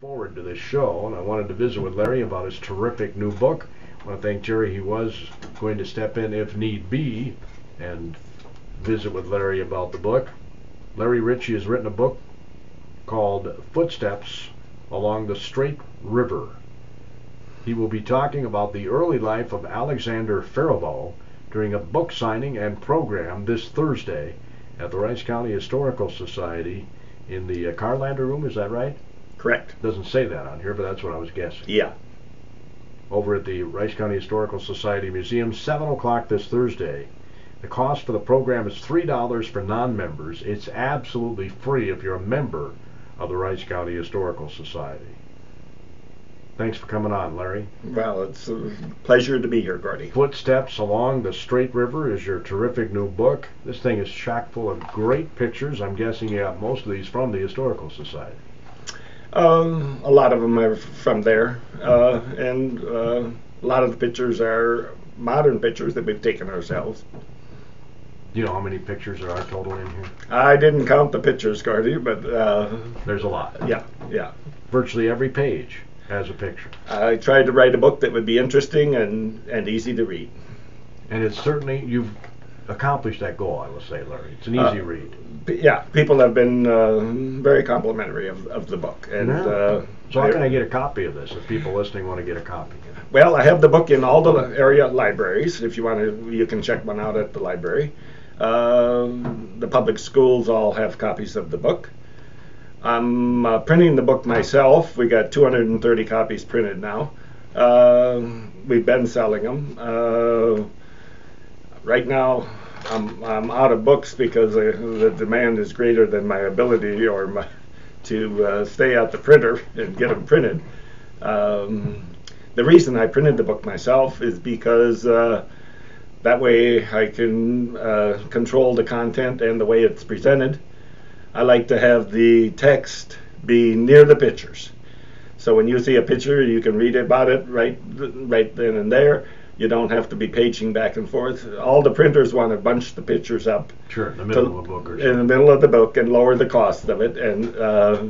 forward to this show, and I wanted to visit with Larry about his terrific new book. I want to thank Jerry. He was going to step in if need be and visit with Larry about the book. Larry Richie has written a book called Footsteps Along the Straight River. He will be talking about the early life of Alexander Faribault during a book signing and program this Thursday at the Rice County Historical Society in the Carlander Room. Is that right? Correct. Doesn't say that on here, but that's what I was guessing. Yeah. Over at the Rice County Historical Society Museum, 7 o'clock this Thursday. The cost for the program is $3 for non-members. It's absolutely free if you're a member of the Rice County Historical Society. Thanks for coming on, Larry. Well, it's a pleasure to be here, Gordy. Footsteps Along the Straight River is your terrific new book. This thing is chock full of great pictures. I'm guessing you got most of these from the Historical Society. A lot of them are from there, and a lot of the pictures are modern pictures that we've taken ourselves. Do you know how many pictures there are total in here? I didn't count the pictures, Gordy, but there's a lot. Yeah. Virtually every page has a picture. I tried to write a book that would be interesting and easy to read. And it's certainly, you've accomplished that goal, I will say, Larry. It's an easy read. Yeah, people have been very complimentary of the book. And so how can I get a copy of this if people listening want to get a copy? Well, I have the book in all the area libraries. If you want to, you can check one out at the library. The public schools all have copies of the book. I'm printing the book myself. We got 230 copies printed now. We've been selling them. Right now, I'm out of books because the demand is greater than my ability to stay at the printer and get them printed. The reason I printed the book myself is because that way I can control the content and the way it's presented. I like to have the text be near the pictures. So when you see a picture, you can read about it right then and there. You don't have to be paging back and forth. All the printers want to bunch the pictures up. Sure, in the middle of a book or something. In the middle of the book and lower the cost of it, and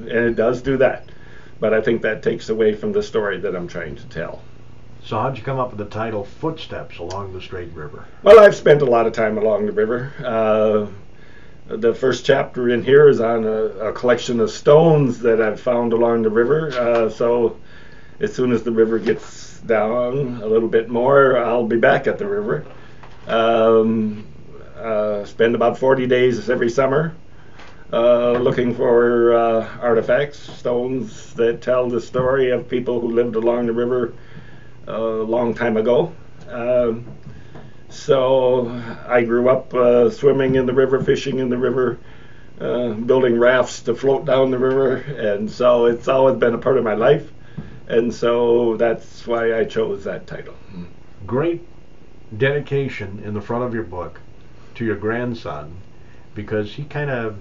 it does do that. But I think that takes away from the story that I'm trying to tell. So how'd you come up with the title Footsteps Along the Straight River? Well, I've spent a lot of time along the river. The first chapter in here is on a collection of stones that I've found along the river. So as soon as the river gets down a little bit more, I'll be back at the river. Spend about 40 days every summer looking for artifacts, stones that tell the story of people who lived along the river a long time ago. So I grew up swimming in the river, fishing in the river, building rafts to float down the river, and so it's always been a part of my life, and so that's why I chose that title. Great dedication in the front of your book to your grandson, because he kind of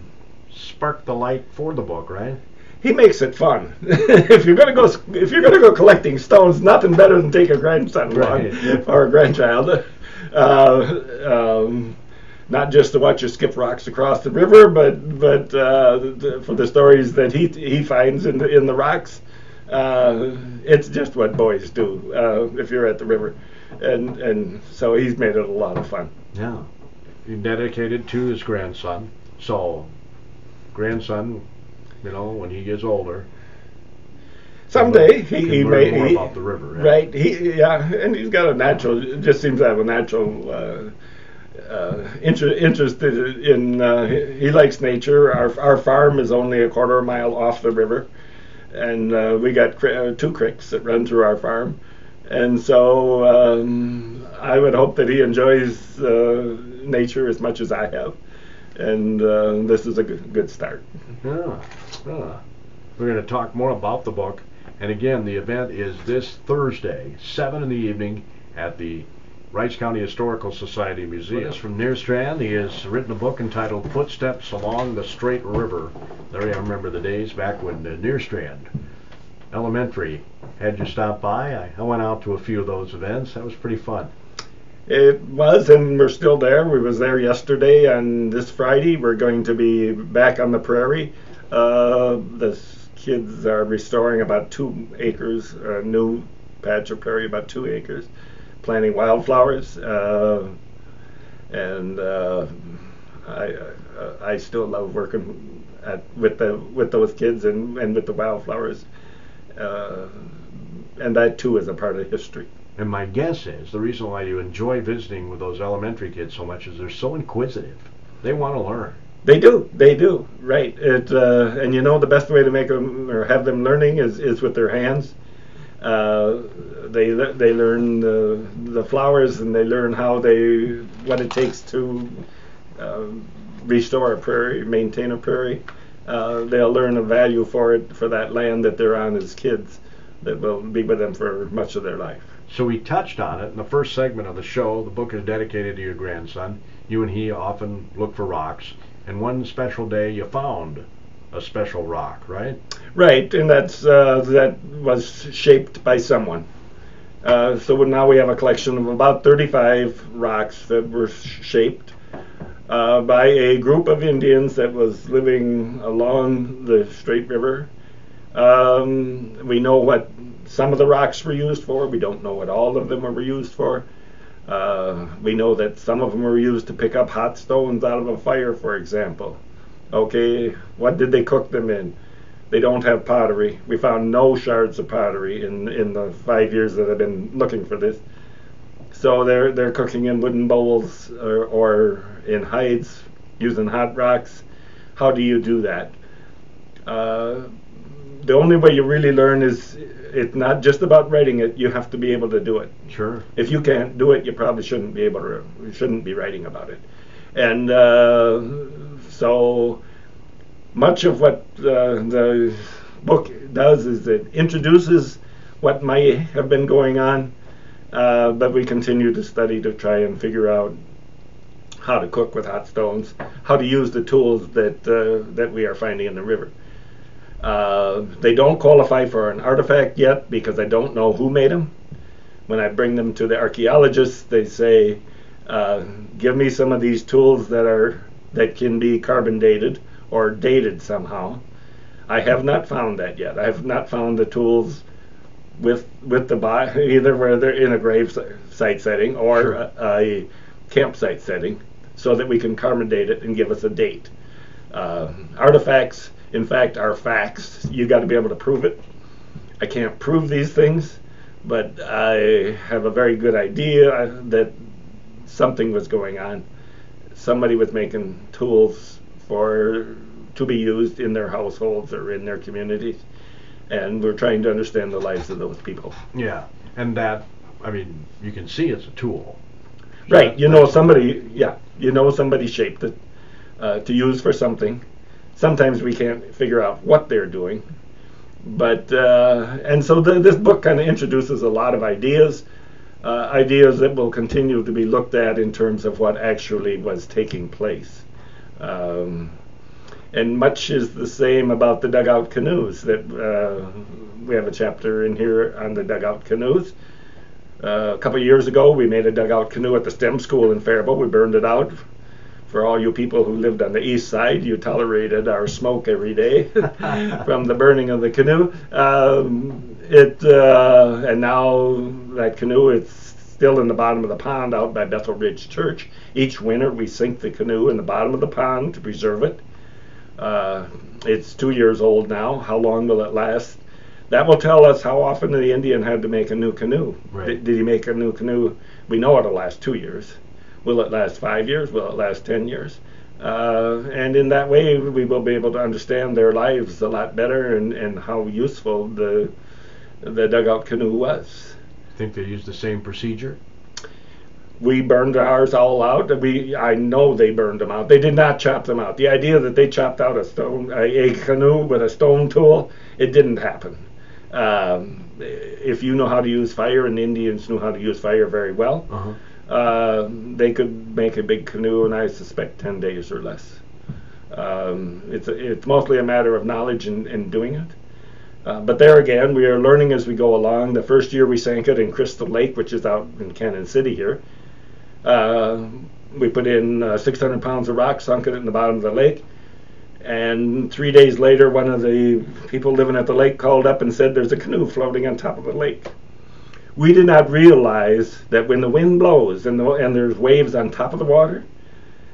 sparked the light for the book, right? He makes it fun. If you're gonna go collecting stones, nothing better than take a grandson along, or a grandchild. Not just to watch you skip rocks across the river, but for the stories that he finds in the rocks. It's just what boys do if you're at the river, and so he's made it a lot of fun. Yeah, he dedicated to his grandson. So, grandson, when he gets older, someday he may learn more about the river. Right? And he's got a natural. It just seems to have a natural interest in. He likes nature. Our farm is only a quarter of a mile off the river, and we got 2 creeks that run through our farm, and so I would hope that he enjoys nature as much as I have, and this is a good start. Yeah. We're going to talk more about the book. And again, the event is this Thursday, 7 in the evening at the Rice County Historical Society Museum. From Nerstrand, he has written a book entitled Footsteps Along the Straight River. Larry, I remember the days back when Nerstrand Elementary had you stop by. I went out to a few of those events. That was pretty fun. It was, and we're still there. We was there yesterday, and this Friday we're going to be back on the prairie. The kids are restoring about 2 acres, a new patch of prairie, about 2 acres, planting wildflowers, and I still love working with those kids and with the wildflowers, and that too is a part of history. And my guess is the reason why you enjoy visiting with those elementary kids so much is they're so inquisitive. They want to learn. They do, right. And you know, the best way to make them or have them learning is with their hands. They learn the flowers, and they learn what it takes to restore a prairie, maintain a prairie. They'll learn a value for that land that they're on as kids that will be with them for much of their life. So we touched on it in the first segment of the show. The book is dedicated to your grandson. You and he often look for rocks, and one special day you found a special rock, right? Right, and that was shaped by someone. So now we have a collection of about 35 rocks that were shaped by a group of Indians that was living along the Straight River. We know what some of the rocks were used for. We don't know what all of them were used for. We know that some of them were used to pick up hot stones out of a fire, for example. Okay, what did they cook them in? They don't have pottery. We found no shards of pottery in the 5 years that I've been looking for this. So they're cooking in wooden bowls or in hides using hot rocks. How do you do that? The only way you really learn is it's not just about writing it. You have to be able to do it. Sure. If you can't do it, you probably shouldn't be shouldn't be writing about it. And so much of what the book does is it introduces what might have been going on, but we continue to study to try and figure out how to cook with hot stones, how to use the tools that we are finding in the river. They don't qualify for an artifact yet because I don't know who made them. When I bring them to the archaeologists, they say, give me some of these tools that can be carbon dated or dated somehow. I have not found that yet. I have not found the tools with the body, either where they're in a grave site setting or Sure. a campsite setting, so that we can carbon date it and give us a date. Artifacts, in fact, are facts. You got to be able to prove it. I can't prove these things, but I have a very good idea that something was going on. Somebody was making tools to be used in their households or in their communities, and we're trying to understand the lives of those people. Yeah, and that, I mean, you can see it's a tool. So Right, you know somebody shaped it to use for something. Sometimes we can't figure out what they're doing, but and so this book kind of introduces a lot of ideas that will continue to be looked at in terms of what actually was taking place. And much is the same about the dugout canoes. That we have a chapter in here on the dugout canoes. A couple of years ago, we made a dugout canoe at the STEM school in Faribault. We burned it out. For all you people who lived on the east side, you tolerated our smoke every day from the burning of the canoe. And now that canoe is still in the bottom of the pond out by Bethel Ridge Church. Each winter, we sink the canoe in the bottom of the pond to preserve it. It's 2 years old now. How long will it last? That will tell us how often the Indian had to make a new canoe. Right. Did he make a new canoe? We know it'll last 2 years. Will it last 5 years? Will it last 10 years? And in that way, we will be able to understand their lives a lot better and how useful the dugout canoe was. Think they used the same procedure? We burned ours all out. I know they burned them out. They did not chop them out. The idea that they chopped out a canoe with a stone tool, it didn't happen. If you know how to use fire, and the Indians knew how to use fire very well, they could make a big canoe in, I suspect, 10 days or less. It's mostly a matter of knowledge and doing it. But there again, we are learning as we go along. The first year we sank it in Crystal Lake, which is out in Cannon City here. We put in 600 pounds of rock, sunk it in the bottom of the lake, And 3 days later, one of the people living at the lake called up and said there's a canoe floating on top of the lake. We did not realize that when the wind blows and there's waves on top of the water,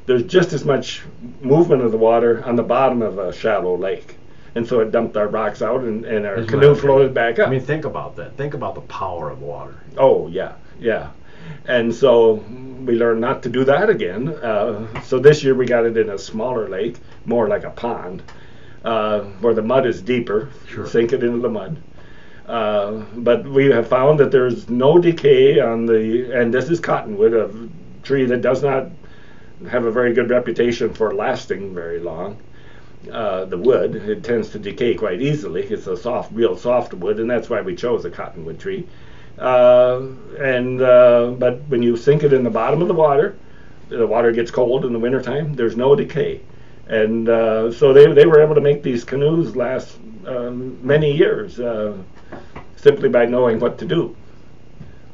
there's just as much movement of the water on the bottom of a shallow lake. And so it dumped our rocks out, and our canoe floated back up. I mean, think about that. Think about the power of water. Oh, yeah, yeah. And so we learned not to do that again. So this year we got it in a smaller lake, more like a pond, where the mud is deeper. Sure. Sink it into the mud. But we have found that there's no decay on and this is cottonwood, a tree that does not have a very good reputation for lasting very long. The wood, it tends to decay quite easily. It's a real soft wood, and that's why we chose a cottonwood tree. But when you sink it in the bottom of the water gets cold in the wintertime, there's no decay. And so they were able to make these canoes last many years simply by knowing what to do.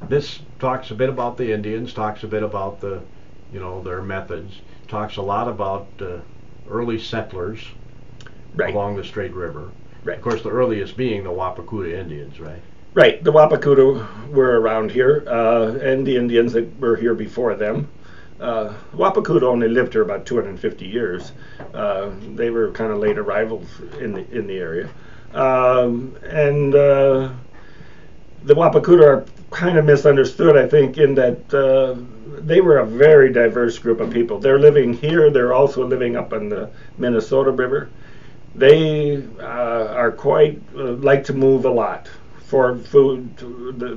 This talks a bit about the Indians, talks a bit about their methods, talks a lot about early settlers along the Straight River. Right. Of course, the earliest being the Wapakuta Indians, right? Right. The Wapakuta were around here, and the Indians that were here before them. Wapakuta only lived here about 250 years. They were kind of late arrivals in the area. The Wapakuta are kind of misunderstood, I think, in that they were a very diverse group of people. They're living here. They're also living up on the Minnesota River. They are quite like to move a lot for food.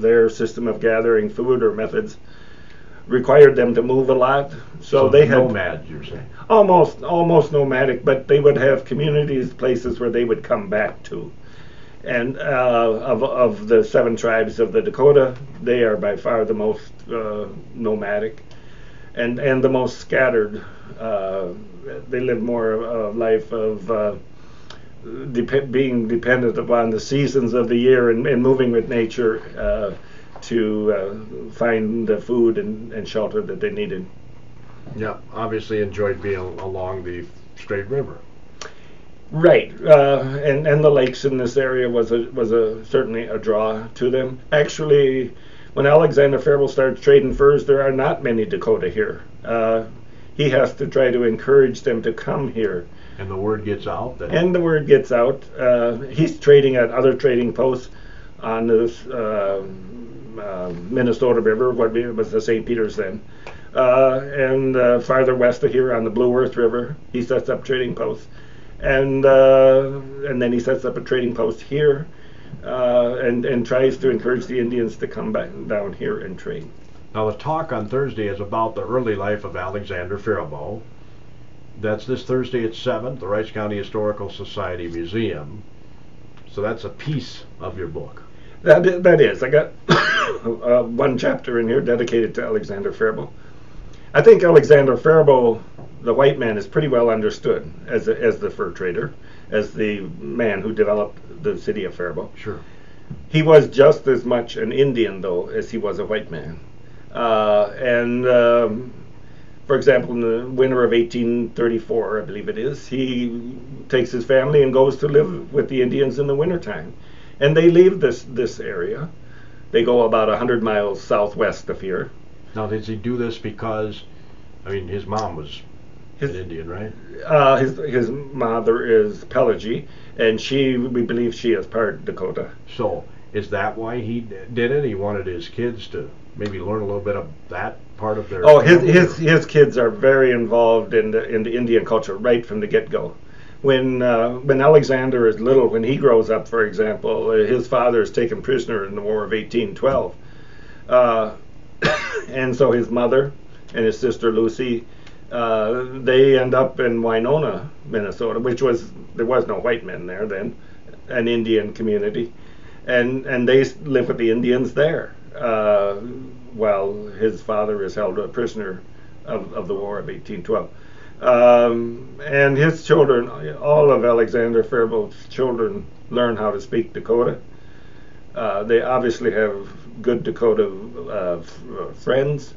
Their system of gathering food or methods required them to move a lot. So they had nomads, you're saying? Almost nomadic, but they would have communities, places where they would come back to. And of the 7 tribes of the Dakota, they are by far the most nomadic and the most scattered. They live more a life of being dependent upon the seasons of the year and moving with nature to find the food and shelter that they needed. Yeah, obviously enjoyed being along the Straight River. Right, and the lakes in this area was certainly a draw to them. Actually, when Alexander Faribault starts trading furs, there are not many Dakota here. He has to try to encourage them to come here. And the word gets out? And the word gets out. He's trading at other trading posts on this Minnesota River, what was the St. Peter's then. And farther west of here on the Blue Earth River, he sets up trading posts. And then he sets up a trading post here and tries to encourage the Indians to come back down here and trade. Now the talk on Thursday is about the early life of Alexander Faribault. That's this Thursday at 7, the Rice County Historical Society Museum. So that's a piece of your book. That is. I got one chapter in here dedicated to Alexander Faribault. I think Alexander Faribault, the white man, is pretty well understood as the fur trader, as the man who developed the city of Faribault. Sure. He was just as much an Indian, though, as he was a white man. For example, in the winter of 1834, I believe it is, he takes his family and goes to live with the Indians in the wintertime. And they leave this area. They go about 100 miles southwest of here. Now, does he do this because, his mom was an Indian, right? His mother is Pelagie, and we believe she is part Dakota. So, is that why he did it? He wanted his kids to maybe learn a little bit of that part of their... Oh, his kids are very involved in the Indian culture right from the get-go. When Alexander is little, when he grows up, for example, his father is taken prisoner in the War of 1812. And so his mother and his sister Lucy, they end up in Winona, Minnesota, there was no white men there then, an Indian community. And they live with the Indians there, while his father is held a prisoner of the War of 1812. And his children, all of Alexander Faribault's children, learn how to speak Dakota. They obviously have good Dakota friends.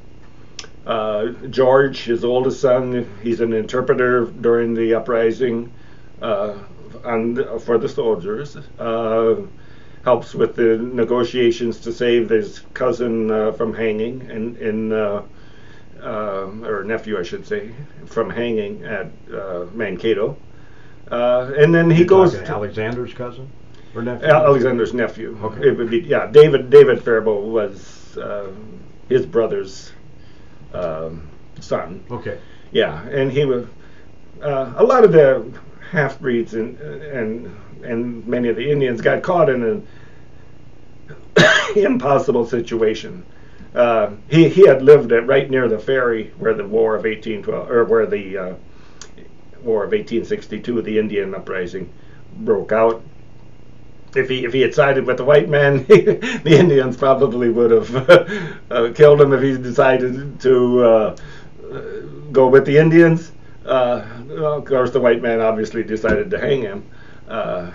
George, his oldest son, he's an interpreter during the uprising. for the soldiers. Helps with the negotiations to save his cousin from hanging, or nephew, I should say, from hanging at Mankato. And then he goes to Alexander's cousin or nephew. Alexander's nephew. Okay. It would be, yeah. David Faribault was his brother's son. Okay. Yeah, and he was a lot of the half breeds and many of the Indians got caught in an impossible situation. He had lived right near the ferry where the War of 1812, or where the War of 1862, the Indian uprising, broke out. If he had sided with the white man, the Indians probably would have killed him if he decided to go with the Indians. Well, of course, the white man obviously decided to hang him.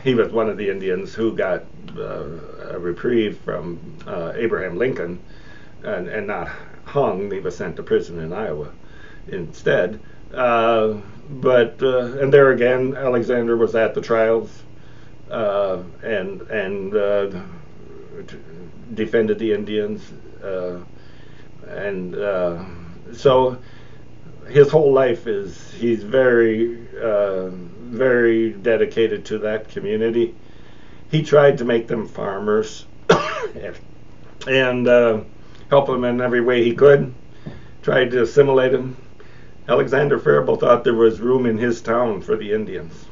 He was one of the Indians who got a reprieve from Abraham Lincoln and not hung. He was sent to prison in Iowa instead. But there again, Alexander was at the trials and defended the Indians. So his whole life he's very very dedicated to that community. He tried to make them farmers and help them in every way he could. Tried to assimilate them. Alexander Faribault thought there was room in his town for the Indians.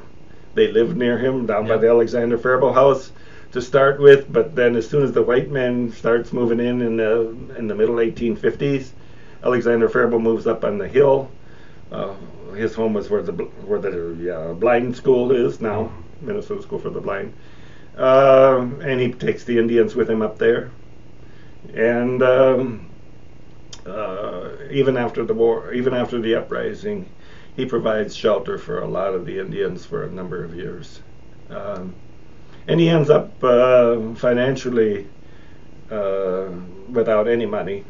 They lived near him down by the Alexander Faribault house to start with, but then as soon as the white man starts moving in the middle 1850s, Alexander Faribault moves up on the hill. His home was where the blind school is now, Minnesota School for the Blind. And he takes the Indians with him up there. And even after the war, even after the uprising, he provides shelter for a lot of the Indians for a number of years. And he ends up financially without any money.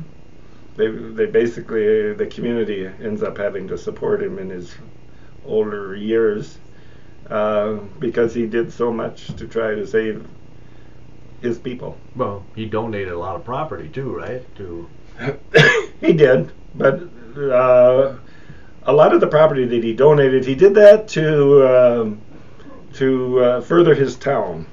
They basically, the community ends up having to support him in his older years because he did so much to try to save his people. Well, he donated a lot of property too, right? He did, but a lot of the property that he donated, he did that to further his town.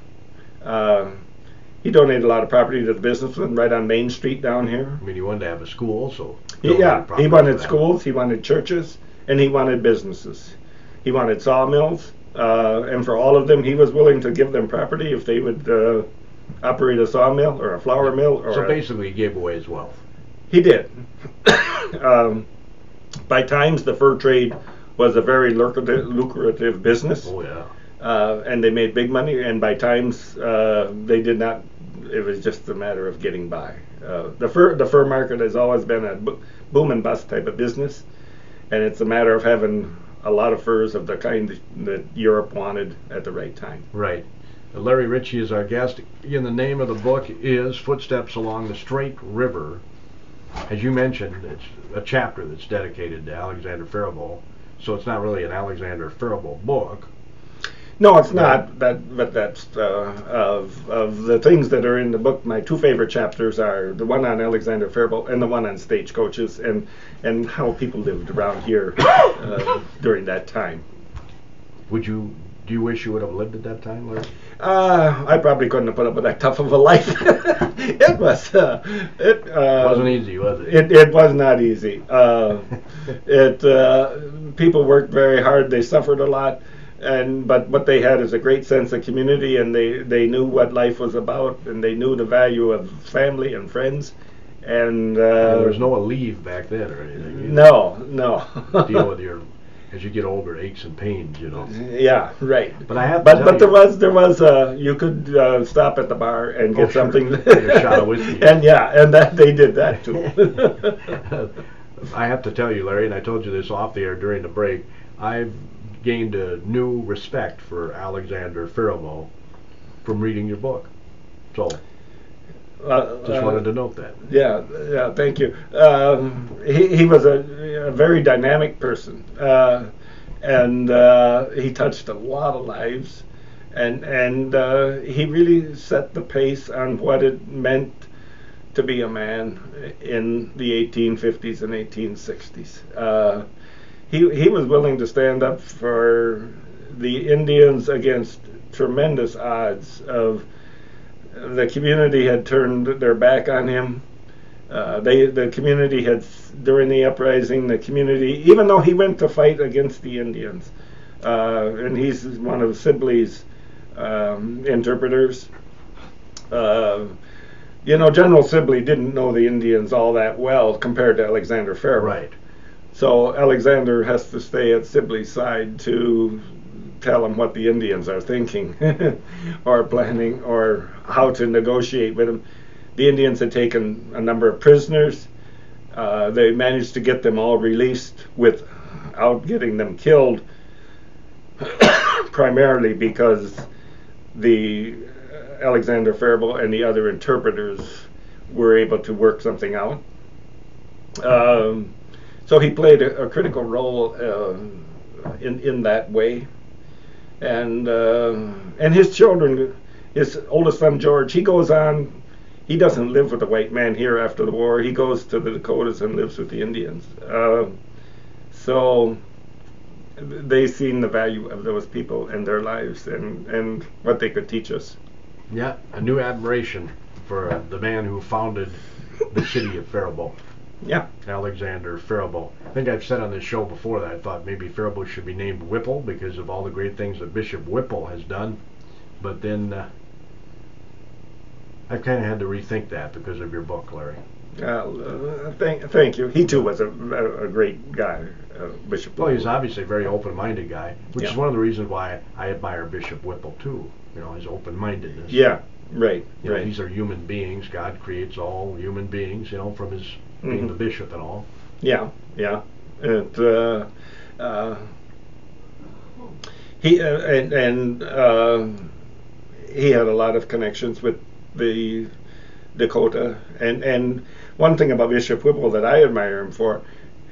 He donated a lot of property to the businessmen right on Main Street down here. I mean, he wanted to have a school, so... Yeah, he wanted schools, he wanted churches, and he wanted businesses. He wanted sawmills, and for all of them, he was willing to give them property if they would operate a sawmill or a flour mill. So basically, he gave away his wealth. He did. By times, the fur trade was a very lucrative business. Oh, yeah. And they made big money, and by times they did not. It was just a matter of getting by. The fur market has always been a boom and bust type of business, and it's a matter of having a lot of furs of the kind that Europe wanted at the right time. Right. Larry Richie is our guest. Again, the name of the book is Footsteps Along the Straight River. As you mentioned, it's a chapter that's dedicated to Alexander Faribault, so it's not really an Alexander Faribault book. No, it's not. But that's of the things that are in the book. My two favorite chapters are the one on Alexander Faribault and the one on stagecoaches and how people lived around here during that time. Do you wish you would have lived at that time, Larry? I probably couldn't have put up with that tough of a life. It wasn't easy, was it? It was not easy. People worked very hard. They suffered a lot. But what they had is a great sense of community, and they knew what life was about, and they knew the value of family and friends. And there was no leave back then or anything. No. Deal with your, as you get older, aches and pains, you know. Yeah, right. But I have to tell you, there was you could stop at the bar and get something. Get a shot of whiskey. And that they did that too. I have to tell you, Larry, and I told you this off the air during the break. I've gained a new respect for Alexander Faribault from reading your book. So, just wanted to note that. Yeah, thank you. He was a very dynamic person. and he touched a lot of lives, and he really set the pace on what it meant to be a man in the 1850s and 1860s. He was willing to stand up for the Indians against tremendous odds. Of the community had turned their back on him. The community had, during the uprising, the community, even though he went to fight against the Indians, and he's one of Sibley's interpreters. General Sibley didn't know the Indians all that well compared to Alexander Faribault. Right. So Alexander has to stay at Sibley's side to tell him what the Indians are thinking or planning, or how to negotiate with them. The Indians had taken a number of prisoners. They managed to get them all released without getting them killed, primarily because the Alexander Faribault and the other interpreters were able to work something out. So he played a critical role in that way. And his children, his oldest son George, he goes on. He doesn't live with the white man here after the war. He goes to the Dakotas and lives with the Indians. So they seen the value of those people in their lives and what they could teach us. Yeah, a new admiration for the man who founded the city of Faribault. Yeah. Alexander Faribault. I think I've said on this show before that I thought maybe Faribault should be named Whipple because of all the great things that Bishop Whipple has done. But then I kind of had to rethink that because of your book, Larry. Thank you. He too was a great guy, Bishop Whipple. Well, he's obviously a very open-minded guy, which Yeah. is one of the reasons why I admire Bishop Whipple too. His open-mindedness. Yeah, right. Right. These are human beings. God creates all human beings, from his being the bishop and all. Yeah, yeah. And he he had a lot of connections with the Dakota, and one thing about Bishop Whipple that I admire him for,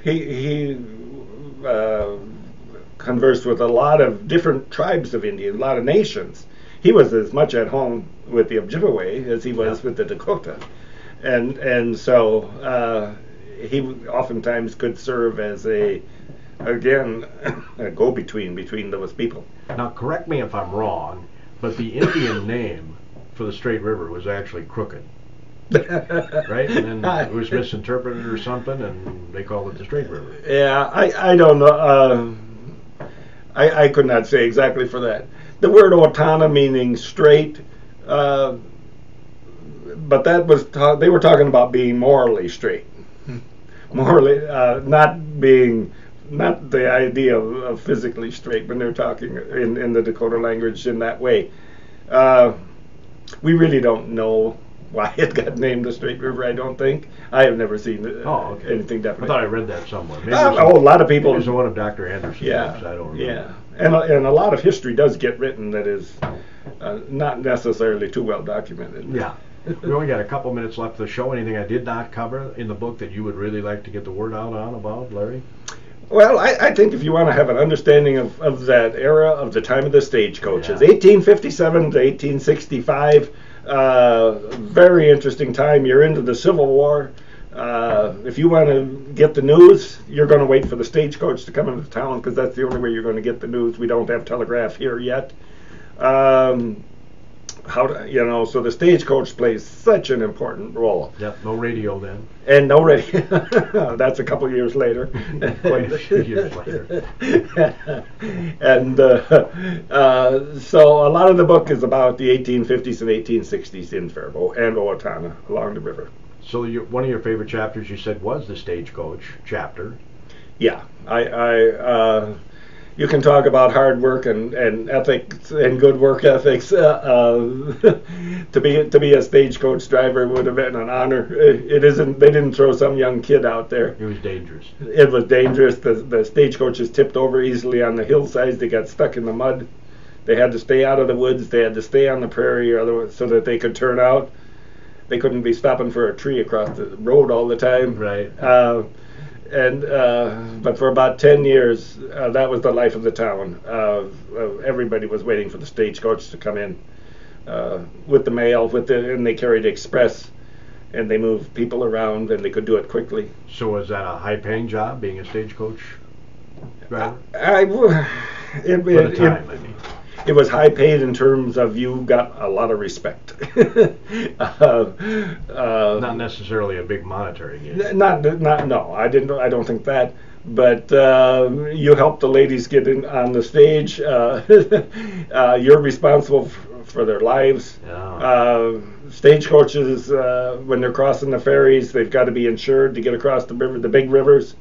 he conversed with a lot of different tribes of Indians, a lot of nations. He was as much at home with the Ojibwe as he was with the Dakota, and so he oftentimes could serve as a go-between between those people. Now, correct me if I'm wrong, but the Indian name for the Straight River was actually Crooked, right? And then it was misinterpreted or something, and they called it the Straight River. Yeah, I don't know. I could not say exactly for that. The word Otana meaning straight, but that was they were talking about being morally straight, morally not the idea of physically straight when they're talking in the Dakota language in that way. We really don't know why it got named the Straight River. I don't think. I have never seen anything definite. I thought I read that somewhere. Maybe a lot of people. It was one of Dr. Anderson's books. I don't remember. Yeah, and a lot of history does get written that is not necessarily too well documented. Yeah. We only got a couple minutes left of the show. Anything I did not cover in the book that you would really like to get the word out on about, Larry? Well, I think if you want to have an understanding of that era, of the time of the stagecoaches, Yeah. 1857 to 1865, very interesting time. You're into the Civil War. If you want to get the news, you're going to wait for the stagecoach to come into town because that's the only way you're going to get the news. We don't have telegraph here yet. So the stagecoach plays such an important role. Yep, no radio then. And no radio. That's a couple years later. Quite a few years later. And so a lot of the book is about the 1850s and 1860s in Faribault and Owatonna along the river. So one of your favorite chapters you said was the stagecoach chapter. Yeah, you can talk about hard work and ethics and good work ethics. To be a stagecoach driver would have been an honor. It isn't. They didn't throw some young kid out there. It was dangerous. It was dangerous. The stagecoaches tipped over easily on the hillsides. They got stuck in the mud. They had to stay out of the woods. They had to stay on the prairie, so that they could turn out. They couldn't be stopping for a tree across the road all the time. Right. And but for about 10 years, that was the life of the town. Everybody was waiting for the stagecoach to come in with the mail, and they carried express, and they moved people around, and they could do it quickly. So was that a high-paying job, being a stagecoach driver? It was high paid in terms of you got a lot of respect. Not necessarily a big monetary gain. No, I don't think that. But you help the ladies get in on the stage. You're responsible for their lives. Yeah. Stagecoaches, when they're crossing the ferries, they've got to be insured to get across the river, the big rivers.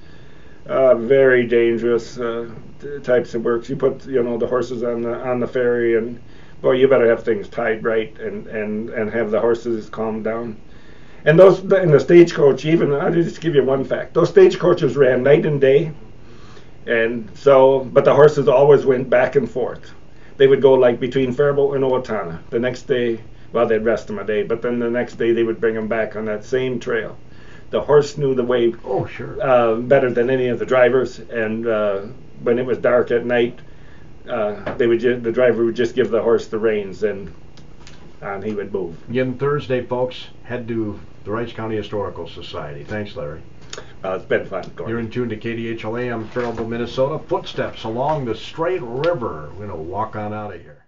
Very dangerous types of works. You put the horses on the ferry, and boy, you better have things tied right and have the horses calm down. And those in the stagecoach, even I'll just give you one fact: those stagecoaches ran night and day, and so but the horses always went back and forth. They would go like between Faribault and Owatonna. The next day, well, they'd rest them a day, but then the next day they would bring them back on that same trail. The horse knew the way better than any of the drivers, and when it was dark at night, the driver would just give the horse the reins, and he would move. Again, Thursday, folks, head to the Rice County Historical Society. Thanks, Larry. It's been fun. You're in tune to KDHLA. I'm Faribault, Minnesota. Footsteps along the Straight River. We're going to walk on out of here.